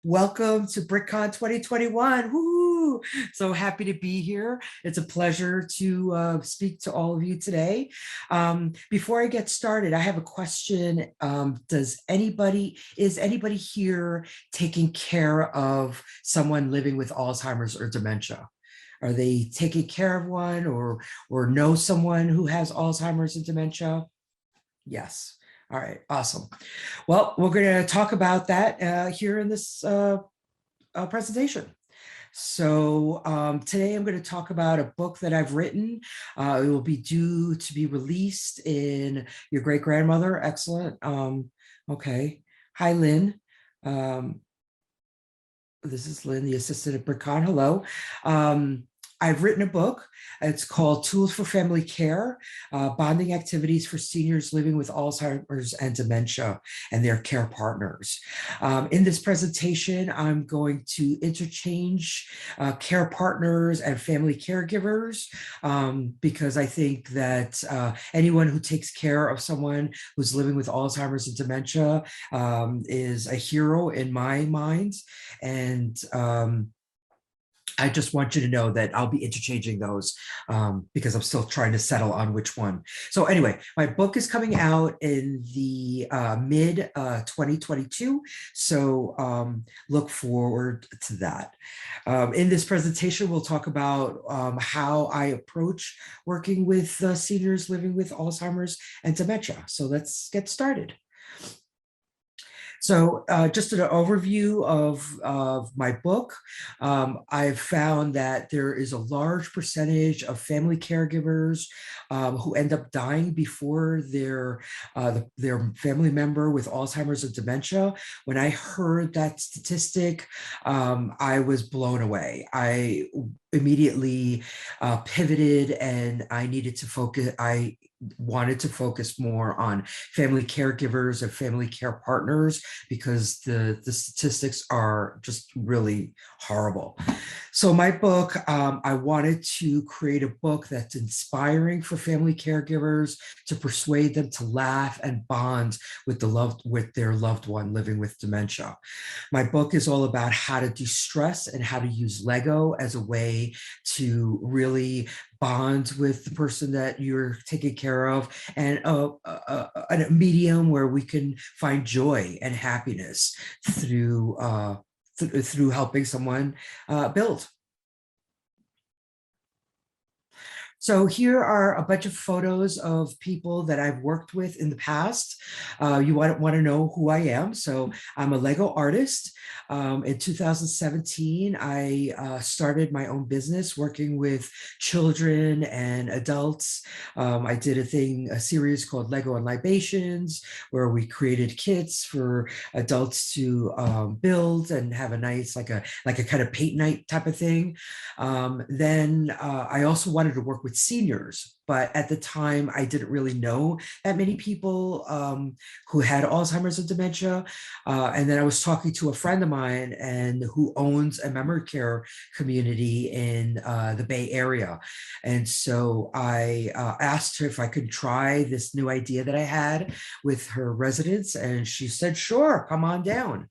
Welcome to BrickCon 2021. Woo! So happy to be here. It's a pleasure to speak to all of you today. Before I get started, I have a question. Is anybody here taking care of someone living with Alzheimer's or dementia? Are they taking care of one or know someone who has Alzheimer's and dementia? Yes. All right, awesome. Well, we're going to talk about that here in this presentation. So today I'm going to talk about a book that I've written. It will be due to be released in your great-grandmother. Excellent. Okay. Hi, Lynn. This is Lynn, the assistant at BrickCon. Hello. I've written a book. It's called Tools for Family Care, Bonding Activities for Seniors Living with Alzheimer's and Dementia and their care partners. In this presentation, I'm going to interchange care partners and family caregivers because I think that anyone who takes care of someone who's living with Alzheimer's and dementia is a hero in my mind. And I just want you to know that I'll be interchanging those because I'm still trying to settle on which one. So anyway, my book is coming out in the mid 2022. So look forward to that. In this presentation, we'll talk about how I approach working with seniors living with Alzheimer's and dementia. So let's get started. So just an overview of my book, I've found that there is a large percentage of family caregivers who end up dying before their family member with Alzheimer's and dementia. When I heard that statistic, I was blown away. I immediately pivoted and I needed to focus. I wanted to focus more on family caregivers and family care partners because the statistics are just really horrible. So my book, I wanted to create a book that's inspiring for family caregivers to persuade them to laugh and bond with their loved one living with dementia. My book is all about how to de-stress and how to use Lego as a way to really bond with the person that you're taking care of, and a medium where we can find joy and happiness through helping someone build. So here are a bunch of photos of people that I've worked with in the past. You want to know who I am. So I'm a Lego artist. In 2017, I started my own business working with children and adults. I did a series called Lego and Libations, where we created kits for adults to build and have a nice, like a kind of paint night type of thing. Then I also wanted to work with seniors, but at the time I didn't really know that many people who had Alzheimer's and dementia. And then I was talking to a friend of mine and who owns a memory care community in the Bay Area. And so I asked her if I could try this new idea that I had with her residents, and she said, sure, come on down.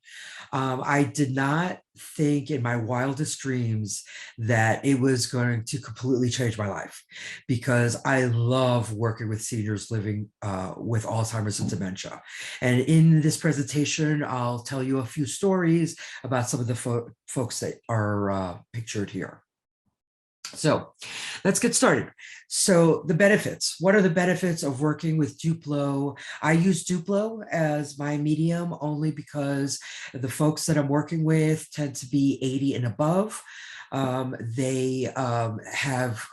I did not think in my wildest dreams that it was going to completely change my life, because I love working with seniors living with Alzheimer's and dementia. And in this presentation, I'll tell you a few stories about some of the folks that are pictured here. So let's get started. So the benefits. What are the benefits of working with Duplo? I use Duplo as my medium only because the folks that I'm working with tend to be 80 and above. They have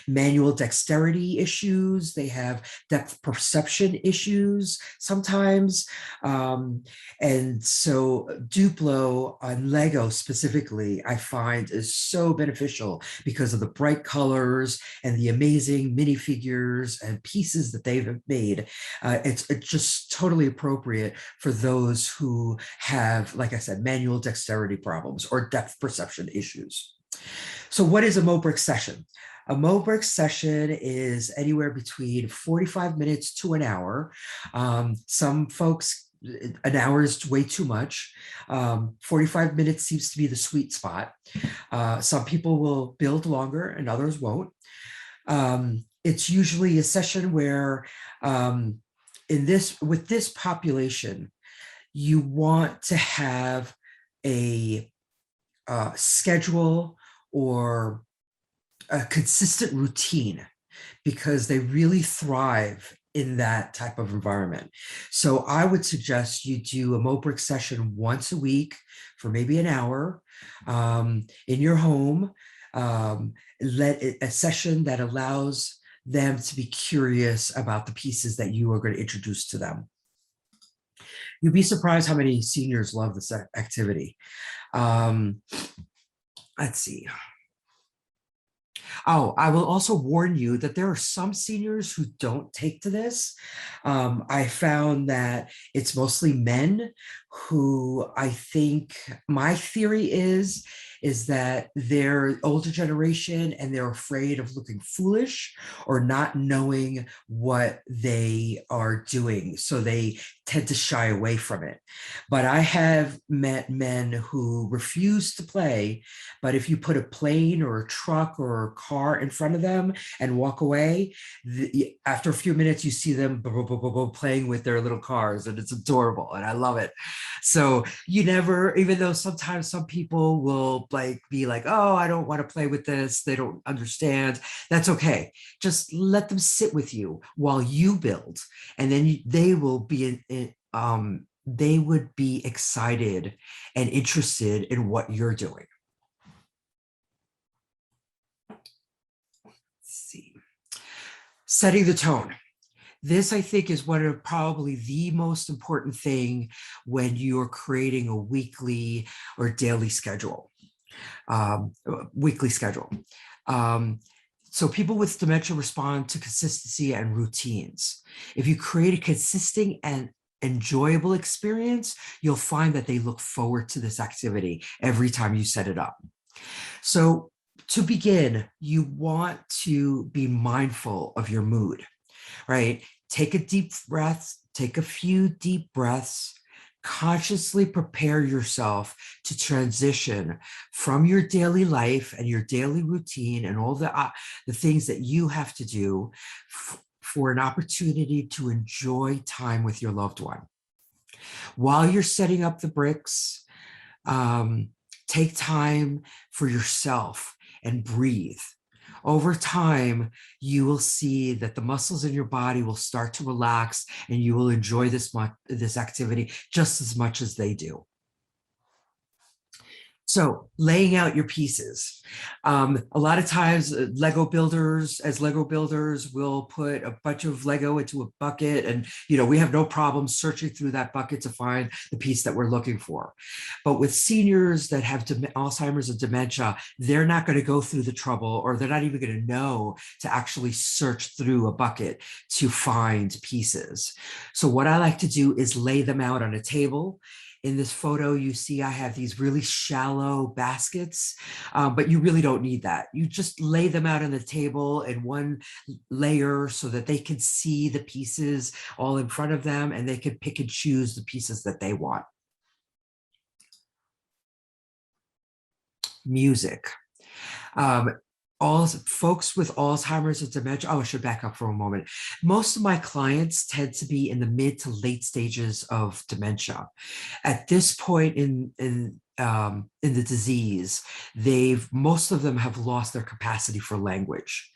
manual dexterity issues. They have depth perception issues sometimes. And so Duplo on Lego specifically, I find is so beneficial because of the bright colors and the amazing minifigures and pieces that they've made. It's just totally appropriate for those who have, like I said, manual dexterity problems or depth perception issues. So what is a MoBrick session? A MoBrick session is anywhere between 45 minutes to an hour. Some folks an hour is way too much. 45 minutes seems to be the sweet spot. Some people will build longer and others won't. It's usually a session where with this population, you want to have a schedule or a consistent routine because they really thrive in that type of environment. So I would suggest you do a MOBRIC session once a week for maybe an hour in your home. A session that allows them to be curious about the pieces that you are going to introduce to them. You'd be surprised how many seniors love this activity. Let's see. Oh, I will also warn you that there are some seniors who don't take to this. I found that it's mostly men who, I think my theory is that they're older generation and they're afraid of looking foolish or not knowing what they are doing. So they tend to shy away from it. But I have met men who refuse to play, but if you put a plane or a truck or a car in front of them and walk away, after a few minutes, you see them playing with their little cars, and it's adorable, and I love it. So you never, even though sometimes some people will be like, oh, I don't want to play with this, they don't understand, that's okay. Just let them sit with you while you build, and then they will be they would be excited and interested in what you're doing. See, setting the tone. This, I think, is one of probably the most important thing when you're creating a weekly or daily schedule, weekly schedule. So people with dementia respond to consistency and routines. If you create a consistent and enjoyable experience, you'll find that they look forward to this activity every time you set it up. So to begin, you want to be mindful of your mood, right? Take a deep breath, take a few deep breaths, consciously prepare yourself to transition from your daily life and your daily routine and all the things that you have to do for an opportunity to enjoy time with your loved one. While you're setting up the bricks, take time for yourself and breathe. Over time, you will see that the muscles in your body will start to relax and you will enjoy this activity just as much as they do. So laying out your pieces. A lot of times Lego builders will put a bunch of Lego into a bucket, and we have no problem searching through that bucket to find the piece that we're looking for. But with seniors that have Alzheimer's and dementia, they're not going to go through the trouble, or they're not even going to know to actually search through a bucket to find pieces. So what I like to do is lay them out on a table. In this photo, you see I have these really shallow baskets, but you really don't need that. You just lay them out on the table in one layer so that they can see the pieces all in front of them and they can pick and choose the pieces that they want. Music. All folks with Alzheimer's and dementia, I should back up for a moment. Most of my clients tend to be in the mid to late stages of dementia. At this point in the disease, most of them have lost their capacity for language.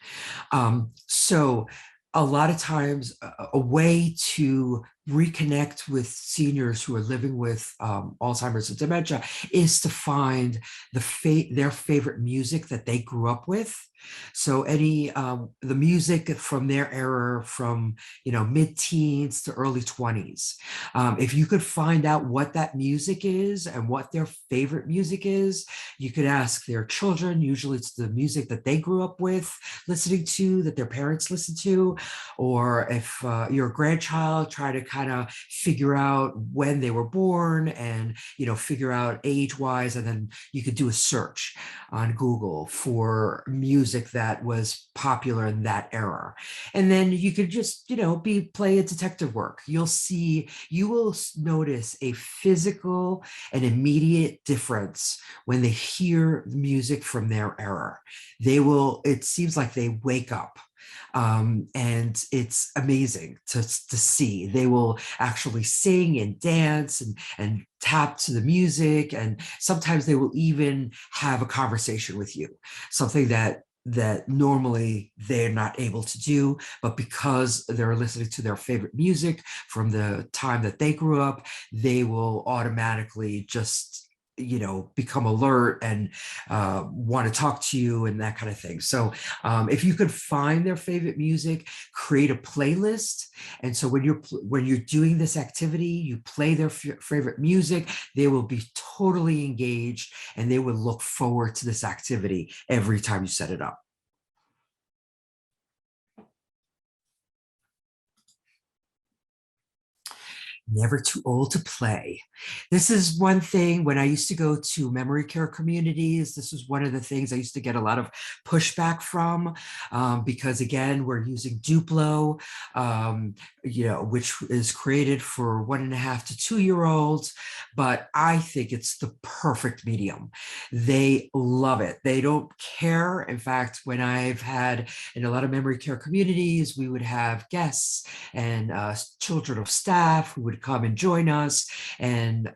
So a lot of times a way to reconnect with seniors who are living with Alzheimer's and dementia is to find their favorite music that they grew up with. So the music from their era, from mid-teens to early 20s. If you could find out what that music is and what their favorite music is, you could ask their children. Usually it's the music that they grew up with, listening to, that their parents listened to. Or if you're a grandchild, try to kind of figure out when they were born and figure out age-wise, and then you could do a search on Google for music music that was popular in that era. And then you could just, play a detective work. You will notice a physical and immediate difference when they hear music from their era. It seems like they wake up. And it's amazing to see. They will actually sing and dance and tap to the music, and sometimes they will even have a conversation with you, something that normally they're not able to do, but because they're listening to their favorite music from the time that they grew up, they will automatically just become alert and want to talk to you and that kind of thing. So if you could find their favorite music, create a playlist. And so when you're doing this activity, you play their favorite music, they will be totally engaged and they will look forward to this activity every time you set it up. Never too old to play. This is one thing when I used to go to memory care communities. This was one of the things I used to get a lot of pushback from because, again, we're using Duplo, which is created for 1.5 to 2-year-olds. But I think it's the perfect medium. They love it. They don't care. In fact, when I've had in a lot of memory care communities, we would have guests and children of staff who would come and join us, and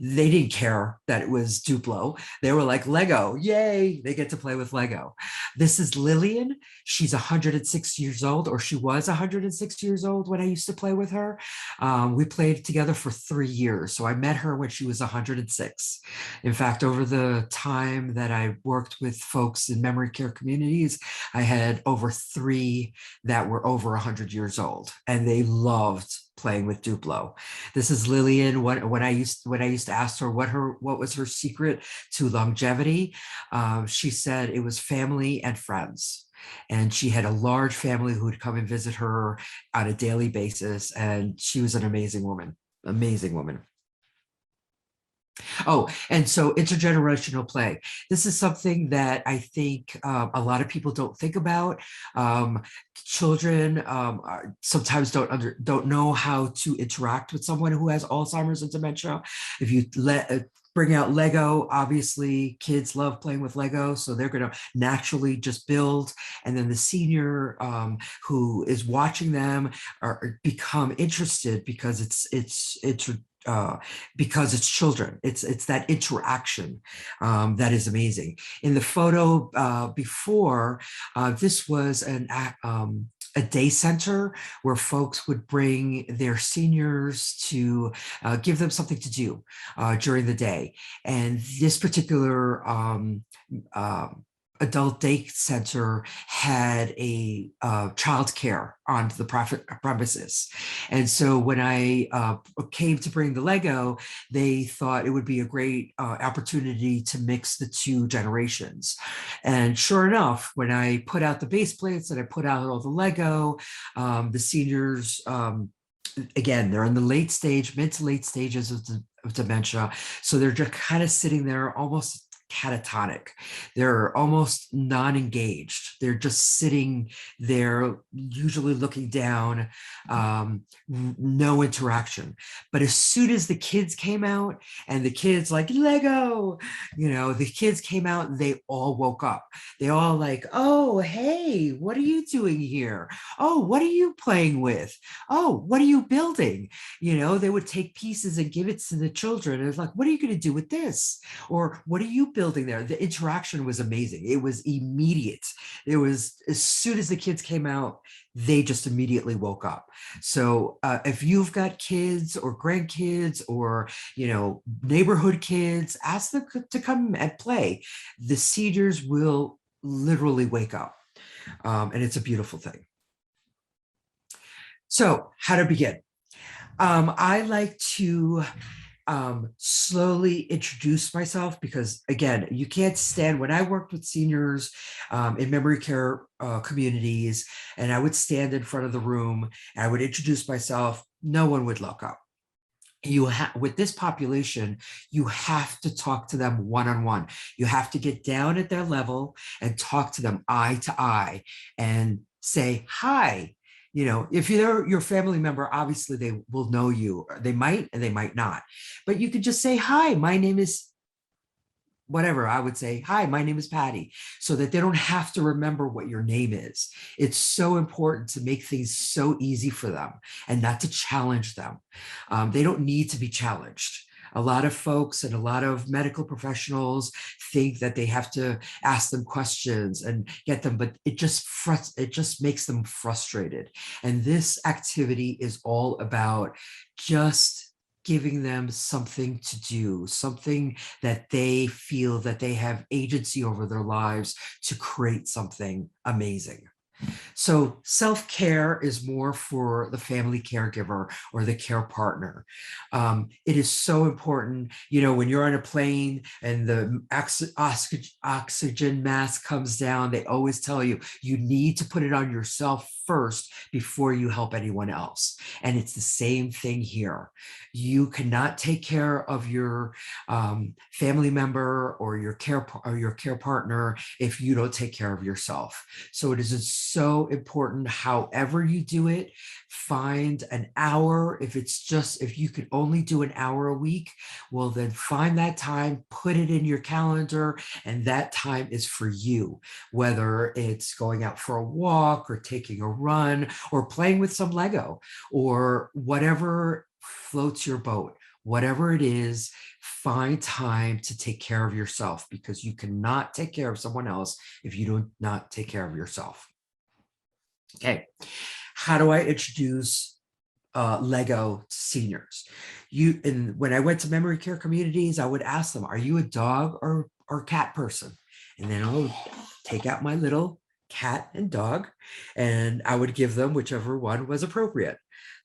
they didn't care that it was Duplo. They were like, Lego, yay, they get to play with Lego. This is Lillian. She's 106 years old, or she was 106 years old when I used to play with her. We played together for 3 years, so I met her when she was 106. In fact, over the time that I worked with folks in memory care communities, I had over 3 that were over 100 years old, and they loved playing with Duplo. This is Lillian. When I used to ask her what was her secret to longevity, she said it was family and friends. And she had a large family who would come and visit her on a daily basis. And she was an amazing woman, amazing woman. Oh, and so intergenerational play. This is something that I think a lot of people don't think about. Children sometimes don't know how to interact with someone who has Alzheimer's and dementia. If you bring out Lego, obviously kids love playing with Lego, so they're going to naturally just build. And then the senior who is watching them become interested because because it's children. It's that interaction that is amazing. In the photo before, this was a day center where folks would bring their seniors to give them something to do during the day. And this particular adult day center had a child care on the premises. And so when I came to bring the Lego, they thought it would be a great opportunity to mix the 2 generations. And sure enough, when I put out the base plates and I put out all the Lego, the seniors, again, they're in the mid to late stages of dementia. So they're just kind of sitting there almost catatonic. They're almost non-engaged. They're just sitting there, usually looking down, no interaction. But as soon as the kids came out and the kids like Lego, the kids came out, they all woke up. They all like, oh, hey, what are you doing here? Oh, what are you playing with? Oh, what are you building? They would take pieces and give it to the children. And it's like, what are you going to do with this? Or what are you building there? The interaction was amazing. It was immediate. It was as soon as the kids came out, they just immediately woke up. So if you've got kids or grandkids or neighborhood kids, ask them to come and play. The seniors will literally wake up, and it's a beautiful thing. So how to begin? I like to slowly introduce myself because, again, you can't stand. When I worked with seniors in memory care communities, and I would stand in front of the room and I would introduce myself, no one would look up. you have, with this population, you have to talk to them one-on-one. You have to get down at their level and talk to them eye to eye and say hi. If they're your family member, obviously they will know you. They might and they might not, but you could just say, hi, my name is whatever. I would say, hi, my name is Patty, so that they don't have to remember what your name is. It's so important to make things so easy for them and not to challenge them. They don't need to be challenged. A lot of folks and a lot of medical professionals think that they have to ask them questions and get them, but it just makes them frustrated. And this activity is all about just giving them something to do, something that they feel that they have agency over their lives to create something amazing. So self-care is more for the family caregiver or the care partner. It is so important, when you're on a plane and the oxygen mask comes down, they always tell you, you need to put it on yourself first before you help anyone else. And it's the same thing here. You cannot take care of your family member or your care partner if you don't take care of yourself. So it is so important, however you do it, find an hour. If you could only do an hour a week, well, then find that time, put it in your calendar, and that time is for you, whether it's going out for a walk or taking a run or playing with some Lego or whatever floats your boat. Whatever it is, find time to take care of yourself, because you cannot take care of someone else if you do not take care of yourself. Okay, how do I introduce Lego to seniors? When I went to memory care communities, I would ask them, are you a dog or cat person? And then I'll take out my little cat and dog, and I would give them whichever one was appropriate.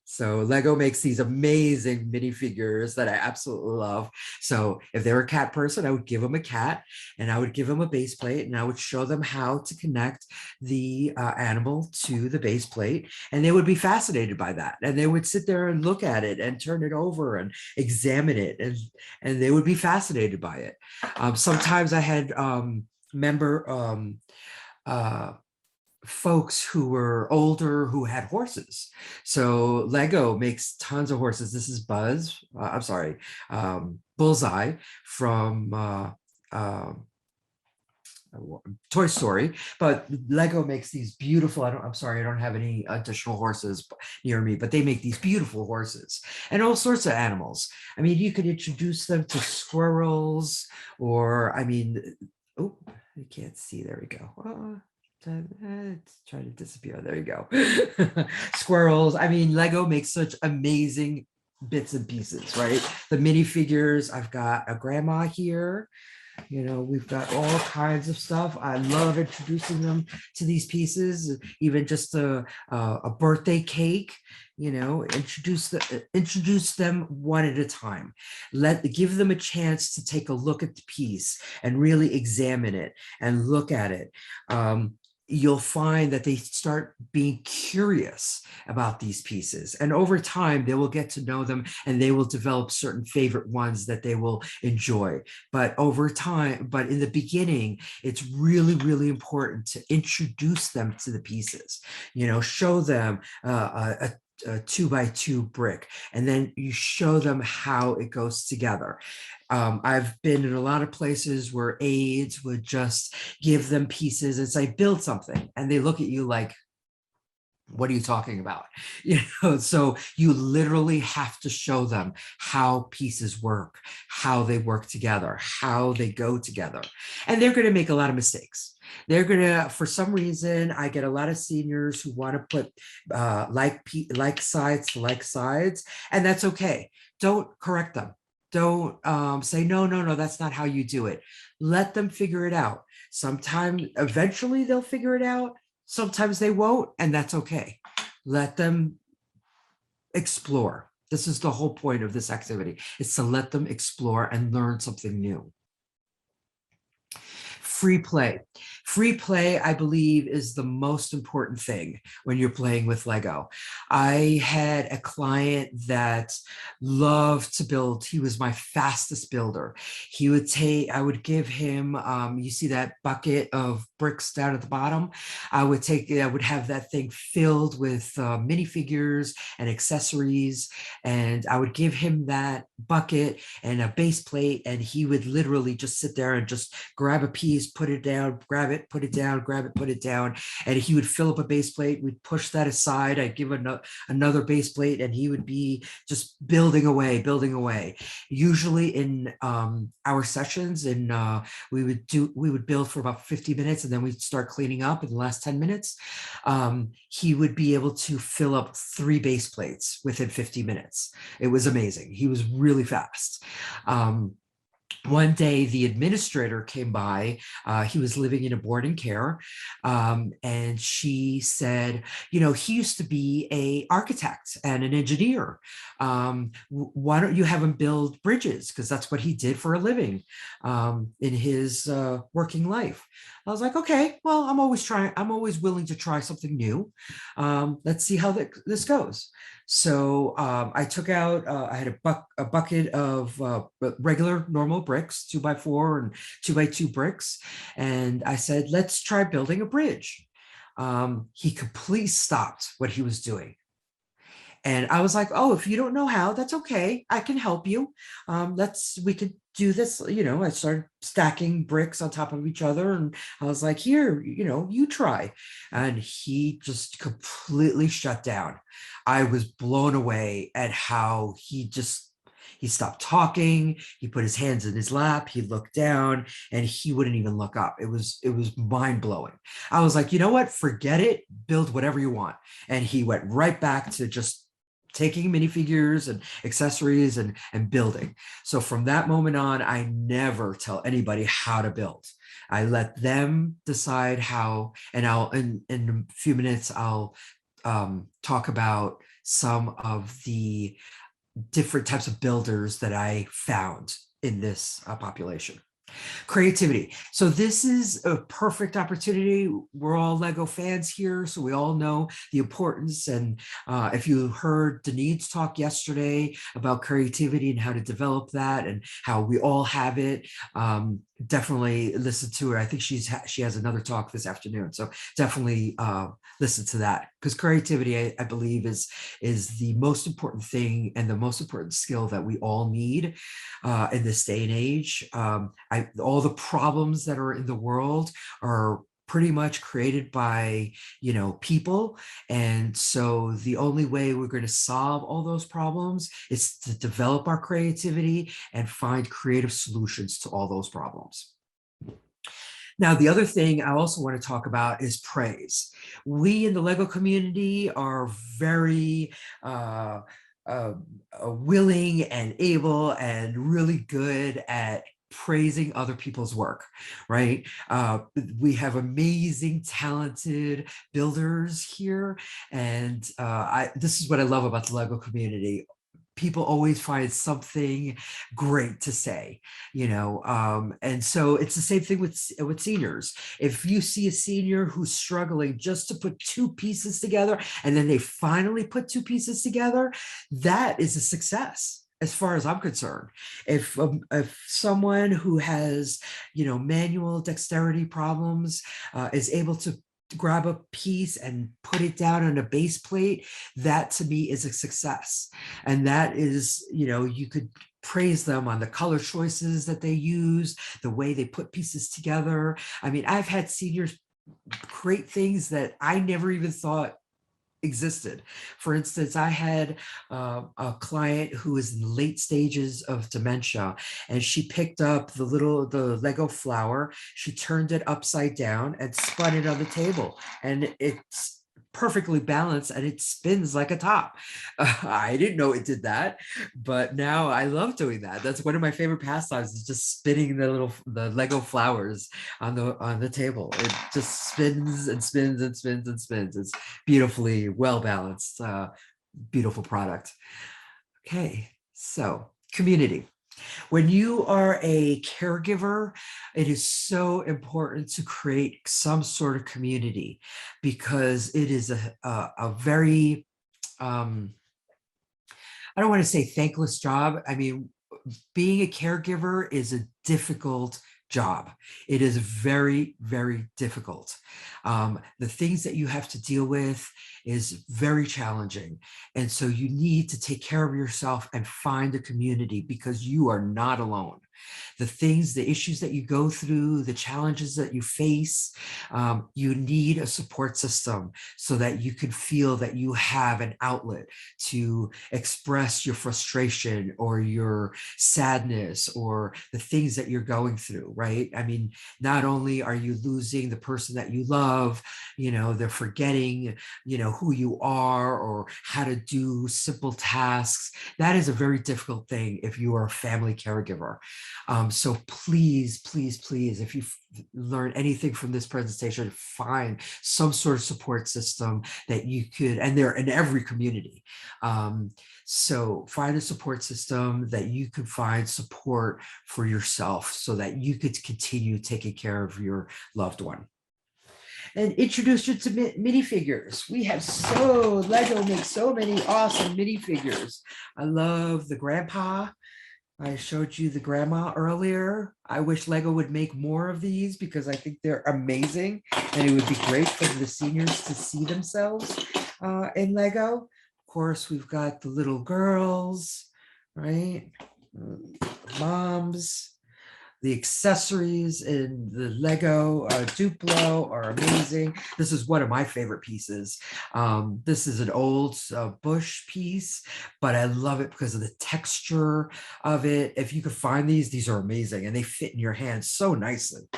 So Lego makes these amazing minifigures that I absolutely love. So if they're a cat person, I would give them a cat, and I would give them a base plate, and I would show them how to connect the animal to the base plate. And they would be fascinated by that. And they would sit there and look at it and turn it over and examine it. And they would be fascinated by it. Sometimes I had folks who were older who had horses. So Lego makes tons of horses. This is Bullseye from Toy Story, but Lego makes these beautiful, I'm sorry, I don't have any additional horses near me, but they make these beautiful horses and all sorts of animals. I mean, you could introduce them to squirrels, or, oh, you can't see, there we go. It's trying to disappear. There you go. Squirrels. Lego makes such amazing bits and pieces, right? The minifigures. I've got a grandma here. We've got all kinds of stuff. I love introducing them to these pieces, even just a birthday cake. Introduce them one at a time. Give them a chance to take a look at the piece and really examine it and look at it. You'll find that they start being curious about these pieces. And over time, they will get to know them, and they will develop certain favorite ones that they will enjoy. But over time, in the beginning, it's really, really important to introduce them to the pieces. Show them a 2x2 brick, and then you show them how it goes together. I've been in a lot of places where aides would just give them pieces and say, build something. And they look at you like, what are you talking about? So you literally have to show them how pieces work, how they work together, how they go together. And they're going to make a lot of mistakes. They're going to, for some reason, I get a lot of seniors who want to put like sides to like sides, and that's okay. Don't correct them. Don't say, no, that's not how you do it. Let them figure it out. Eventually they'll figure it out. Sometimes they won't, and that's okay. Let them explore. This is the whole point of this activity. It's to let them explore and learn something new. Free play. Free play, I believe, is the most important thing when you're playing with Lego. I had a client that loved to build. He was my fastest builder. I would give him, you see that bucket of bricks down at the bottom? I would have that thing filled with minifigures and accessories. And I would give him that bucket and a base plate, and he would literally just sit there and just grab a piece, put it down, grab it, put it down, grab it, put it down. And he would fill up a base plate. We'd push that aside. I'd give another base plate, and he would be just building away, building away. Usually in our sessions, and we would build for about 50 minutes, and then we'd start cleaning up in the last 10 minutes. He would be able to fill up 3 base plates within 50 minutes. It was amazing. He was really fast. One day the administrator came by. He was living in a boarding care, and she said, he used to be an architect and an engineer. Why don't you have him build bridges? Because that's what he did for a living in his working life. I was like, okay, well, I'm always willing to try something new. Let's see how this goes. So I took out, I had a bucket of regular normal bricks, 2x4 and 2x2 bricks. And I said, let's try building a bridge. He completely stopped what he was doing. And I was like, oh, if you don't know how, that's okay. I can help you. We could do this. I started stacking bricks on top of each other, and I was like, here, you try. And he just completely shut down. I was blown away at how he stopped talking. He put his hands in his lap. He looked down, and he wouldn't even look up. It was mind blowing. I was like, you know what? Forget it. Build whatever you want. And he went right back to just taking minifigures and accessories and building. So from that moment on, I never tell anybody how to build. I let them decide how, and in a few minutes, I'll talk about some of the different types of builders that I found in this population. Creativity. So this is a perfect opportunity. We're all Lego fans here, so we all know the importance. And if you heard Denise talk yesterday about creativity and how to develop that and how we all have it, definitely listen to her. I think she has another talk this afternoon, so definitely listen to that, because creativity, I believe, is the most important thing and the most important skill that we all need in this day and age. All the problems that are in the world are pretty much created by people, and so the only way we're going to solve all those problems is to develop our creativity and find creative solutions to all those problems. Now, the other thing I also want to talk about is praise. We in the Lego community are very willing and able and really good at praising other people's work, right? We have amazing, talented builders here. And this is what I love about the Lego community. People always find something great to say, and so it's the same thing with seniors. If you see a senior who's struggling just to put 2 pieces together, and then they finally put 2 pieces together, that is a success. As far as I'm concerned, if someone who has, manual dexterity problems is able to grab a piece and put it down on a base plate, that to me is a success. And that is, you could praise them on the color choices that they use, the way they put pieces together. I mean, I've had seniors create things that I never even thought existed. For instance, I had a client who was in the late stages of dementia, and she picked up the Lego flower, she turned it upside down and spun it on the table, and it's perfectly balanced and it spins like a top. I didn't know it did that, but now I love doing that. That's one of my favorite pastimes, is just spinning the Lego flowers on the table. It just spins and spins and spins and spins. It's beautifully well balanced, beautiful product. Okay, so community. When you are a caregiver, it is so important to create some sort of community because it is a very, um, I don't want to say thankless job. I mean, being a caregiver is a difficult job. It is very, very difficult. The things that you have to deal with is very challenging. And so you need to take care of yourself and find a community because you are not alone. The things, the issues that you go through, the challenges that you face, you need a support system so that you can feel that you have an outlet to express your frustration or your sadness or the things that you're going through, right? I mean, not only are you losing the person that you love, they're forgetting, who you are or how to do simple tasks. That is a very difficult thing if you are a family caregiver. So please, please, please, if you learn anything from this presentation, find some sort of support system that you could, and they're in every community. So find a support system that you could find support for yourself so that you could continue taking care of your loved one. And introduce you to minifigures. We have Lego makes so many awesome minifigures. I love the grandpa. I showed you the grandma earlier. I wish Lego would make more of these because I think they're amazing and it would be great for the seniors to see themselves in Lego. Of course, we've got the little girls, right? Moms. The accessories in the Lego Duplo are amazing. This is one of my favorite pieces. This is an old bush piece, but I love it because of the texture of it. If you could find these are amazing and they fit in your hands so nicely.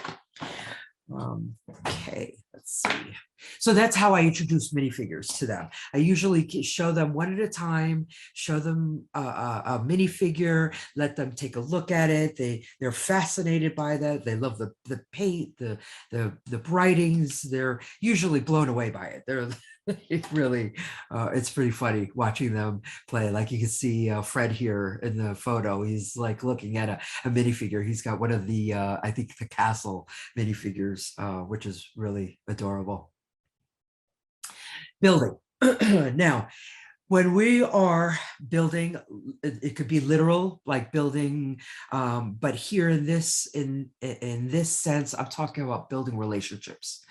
Okay, let's see. So that's how I introduce minifigures to them. I usually show them one at a time, show them a minifigure, let them take a look at it. They're fascinated by that. They love the paint, the writings. They're usually blown away by it. They're it really, it's pretty funny watching them play. Like you can see Fred here in the photo. He's like looking at a minifigure. He's got one of the, I think the castle minifigures, which is really adorable. Building. Now, when we are building, it could be literal, like building, but here in this sense, I'm talking about building relationships,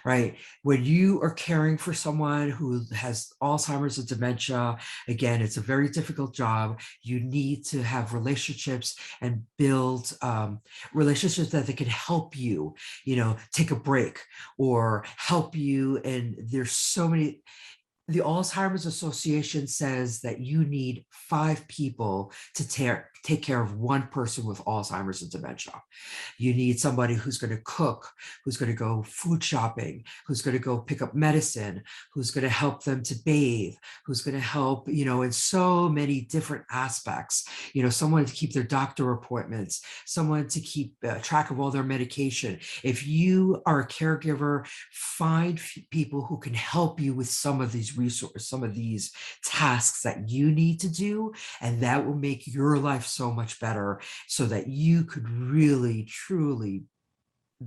right? When you are caring for someone who has Alzheimer's and dementia, again, it's a very difficult job. You need to have relationships and build relationships that they can help you, take a break or help you. And there's so many. The Alzheimer's Association says that you need 5 people to take care of one person with Alzheimer's and dementia. You need somebody who's going to cook, who's going to go food shopping, who's going to go pick up medicine, who's going to help them to bathe, who's going to help, in so many different aspects, someone to keep their doctor appointments, someone to keep track of all their medication. If you are a caregiver, find people who can help you with some of these resources, some of these tasks that you need to do, and that will make your life so much better so that you could really, truly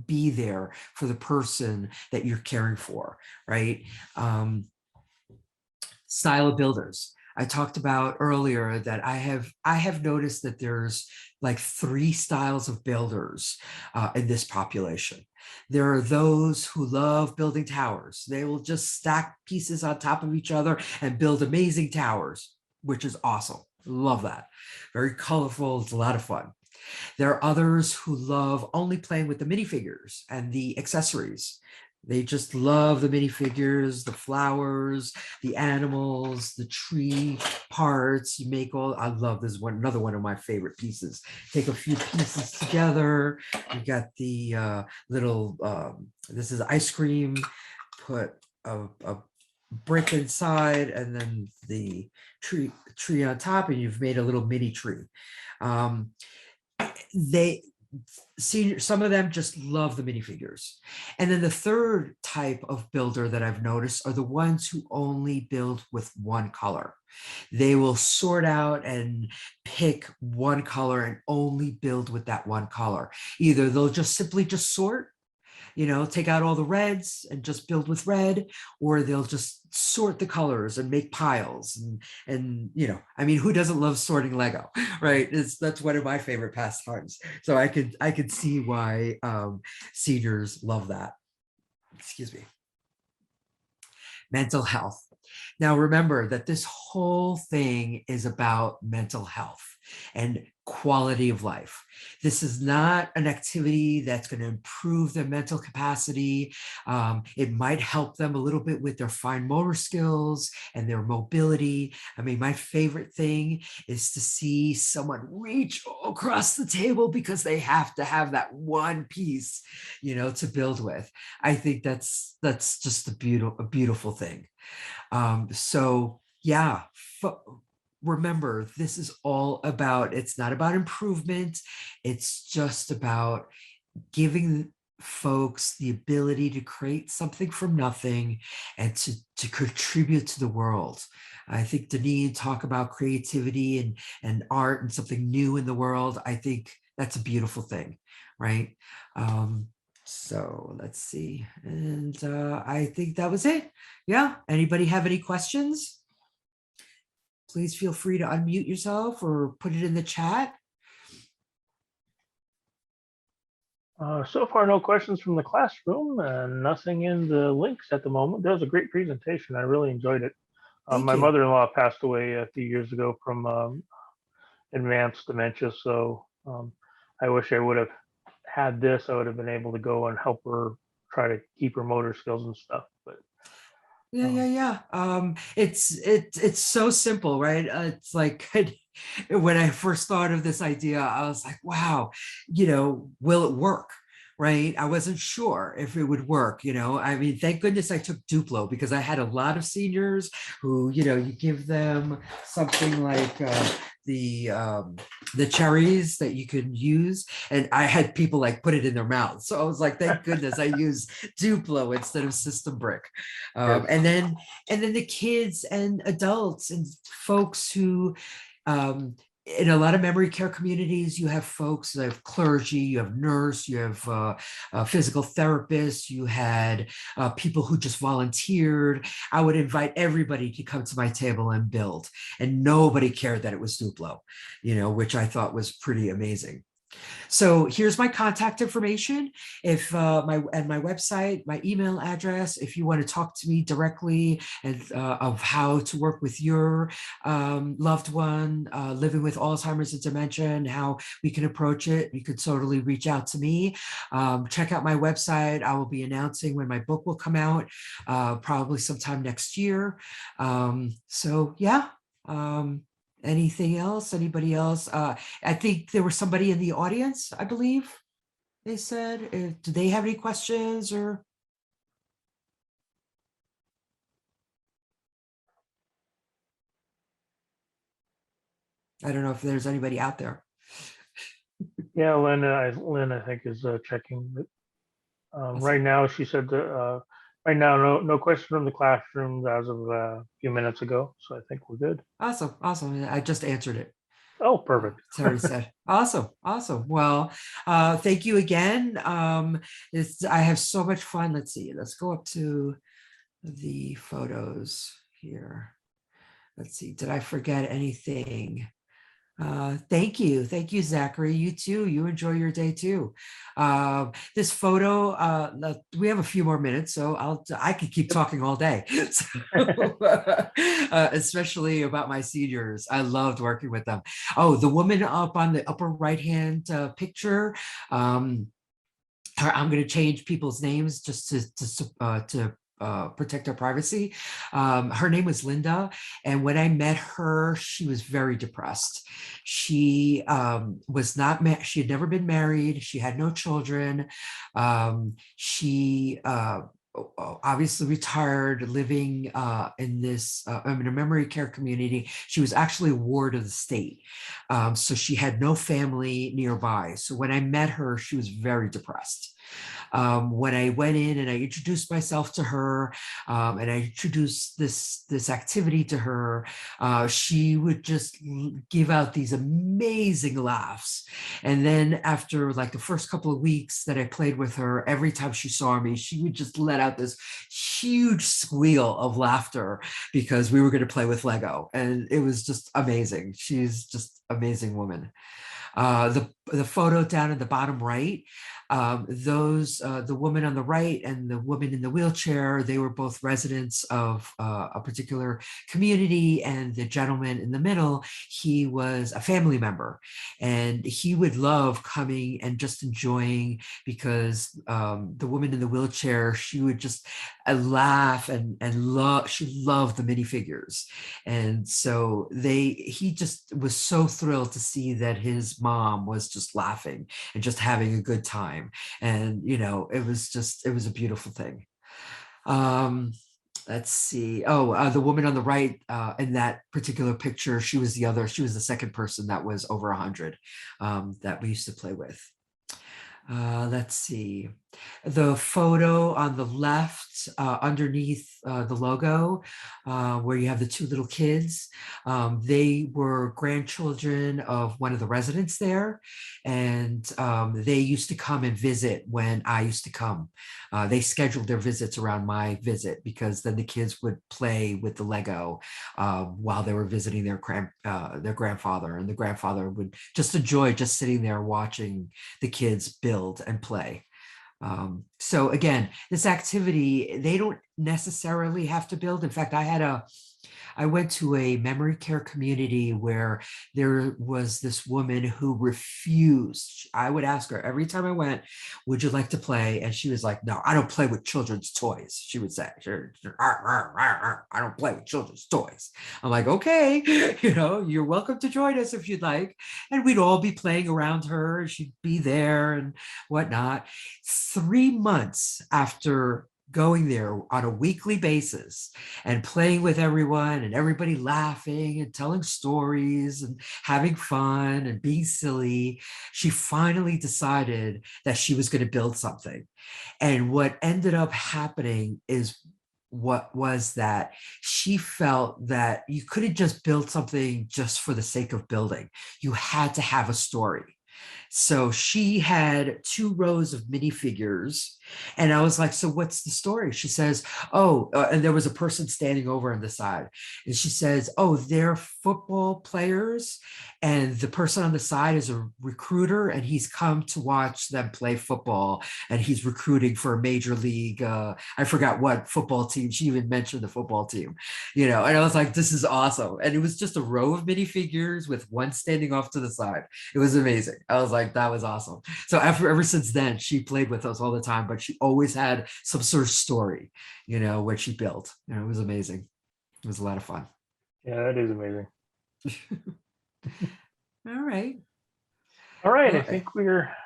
be there for the person that you're caring for, right? Style of builders. I talked about earlier that I have noticed that there's like 3 styles of builders in this population. There are those who love building towers. They will just stack pieces on top of each other and build amazing towers, which is awesome. Love that. Very colorful. It's a lot of fun. There are others who love only playing with the minifigures and the accessories. They just love the minifigures, the flowers, the animals, the tree parts. You make all, I love this one, another one of my favorite pieces. Take a few pieces together. You got the little, this is ice cream, put a brick inside and then the tree on top, and you've made a little mini tree. some of them just love the minifigures. And then the third type of builder that I've noticed are the ones who only build with one color. They will sort out and pick one color and only build with that one color. Either they'll just simply just sort, take out all the reds and just build with red, or they'll just sort the colors and make piles. And I mean, who doesn't love sorting Lego, right? That's one of my favorite pastimes. So I could see why seniors love that. Excuse me. Mental health. Now, remember that this whole thing is about mental health and quality of life. This is not an activity that's going to improve their mental capacity. It might help them a little bit with their fine motor skills and their mobility. I mean, my favorite thing is to see someone reach across the table because they have to have that one piece, to build with. I think that's just a beautiful thing. So yeah, remember, this is all about, it's not about improvement. It's just about giving folks the ability to create something from nothing and to contribute to the world. I think Deneen talk about creativity and art and something new in the world. I think that's a beautiful thing, right? So let's see. And I think that was it. Yeah. Anybody have any questions? Please feel free to unmute yourself or put it in the chat. So far, no questions from the classroom and nothing in the links at the moment. That was a great presentation. I really enjoyed it. My mother-in-law passed away a few years ago from advanced dementia. So I wish I would have had this. I would have been able to go and help her try to keep her motor skills and stuff. But yeah. It's so simple, right? It's like when I first thought of this idea, I was like, wow, will it work? Right? I wasn't sure if it would work. I mean, thank goodness I took Duplo, because I had a lot of seniors who, you give them something like the cherries that you can use, and I had people like put it in their mouths. So I was like, thank goodness I used Duplo instead of System Brick. Yes. And then the kids and adults and folks who in a lot of memory care communities, you have folks, you have clergy, you have nurse, you have physical therapists, you had people who just volunteered. I would invite everybody to come to my table and build, and nobody cared that it was Duplo, which I thought was pretty amazing. So here's my contact information. If my website, my email address, if you want to talk to me directly and of how to work with your loved one living with Alzheimer's and dementia and how we can approach it, you could totally reach out to me. Check out my website. I will be announcing when my book will come out, probably sometime next year. So yeah. Anything else? Anybody else? I think there was somebody in the audience, I believe they said. Do they have any questions or? I don't know if there's anybody out there. Yeah, Lynn, I think is checking. Awesome. Right now, she said that right now, no question from the classroom as of a few minutes ago. So I think we're good. Awesome. I just answered it. Oh, perfect. Terry said. Awesome. Well, thank you again. I have so much fun. Let's see. Let's go up to the photos here. Let's see. Did I forget anything? Thank you, Zachary. You too. You enjoy your day too. This photo, we have a few more minutes, so I could keep talking all day. Especially about my seniors. I loved working with them. Oh, the woman up on the upper right hand picture. I'm going to change people's names just to protect our privacy. Her name was Linda, and when I met her, she was very depressed. She was not she had never been married. She had no children. She obviously retired, living in a memory care community. She was actually a ward of the state. So she had no family nearby. So when I met her, she was very depressed. When I went in and I introduced myself to her, and I introduced this activity to her, she would just give out these amazing laughs. And then after like the first couple of weeks that I played with her, every time she saw me, she would just let out this huge squeal of laughter because we were going to play with Lego, and it was just amazing. She's just amazing woman. The photo down in the bottom right, the woman on the right and the woman in the wheelchair, they were both residents of a particular community, and the gentleman in the middle, he was a family member, and he would love coming and just enjoying, because the woman in the wheelchair, she would just laugh and love, she loved the minifigures. And so he just was so thrilled to see that his mom was just laughing and just having a good time. And, it was a beautiful thing. Um, let's see. Oh, the woman on the right in that particular picture, she was the second person that was over 100 that we used to play with. Let's see. The photo on the left underneath the logo, where you have the two little kids, they were grandchildren of one of the residents there. And they used to come and visit when I used to come. They scheduled their visits around my visit, because then the kids would play with the Lego while they were visiting their grandfather. And the grandfather would just enjoy just sitting there watching the kids build and play. So again, this activity, they don't necessarily have to build. In fact, I went to a memory care community where there was this woman who refused. I would ask her every time I went, would you like to play? And she was like, no, I don't play with children's toys. She would say, I don't play with children's toys. I'm like, okay, you're welcome to join us if you'd like. And we'd all be playing around her. She'd be there and whatnot. 3 months after going there on a weekly basis and playing with everyone and everybody laughing and telling stories and having fun and being silly, she finally decided that she was going to build something. And what ended up happening is that she felt that you couldn't just build something just for the sake of building. You had to have a story. So she had 2 rows of minifigures. And I was like, so what's the story? She says, oh, and there was a person standing over on the side. And she says, oh, they're football players. And the person on the side is a recruiter, and he's come to watch them play football. And he's recruiting for a major league. I forgot what football team. She even mentioned the football team, and I was like, this is awesome. And it was just a row of minifigures with one standing off to the side. It was amazing. I was like, that was awesome. So ever since then, she played with us all the time, but she always had some sort of story, what she built. It was amazing. It was a lot of fun. Yeah, it is amazing. All right. All right. I think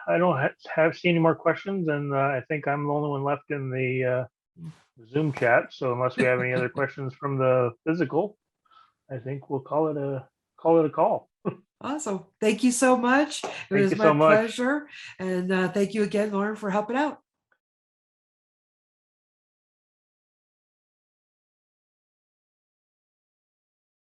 I don't have seen any more questions, and I think I'm the only one left in the Zoom chat. So unless we have any other questions from the physical, I think we'll call it a call. Awesome. Thank you so much. It was my pleasure. And thank you again, Lauren, for helping out.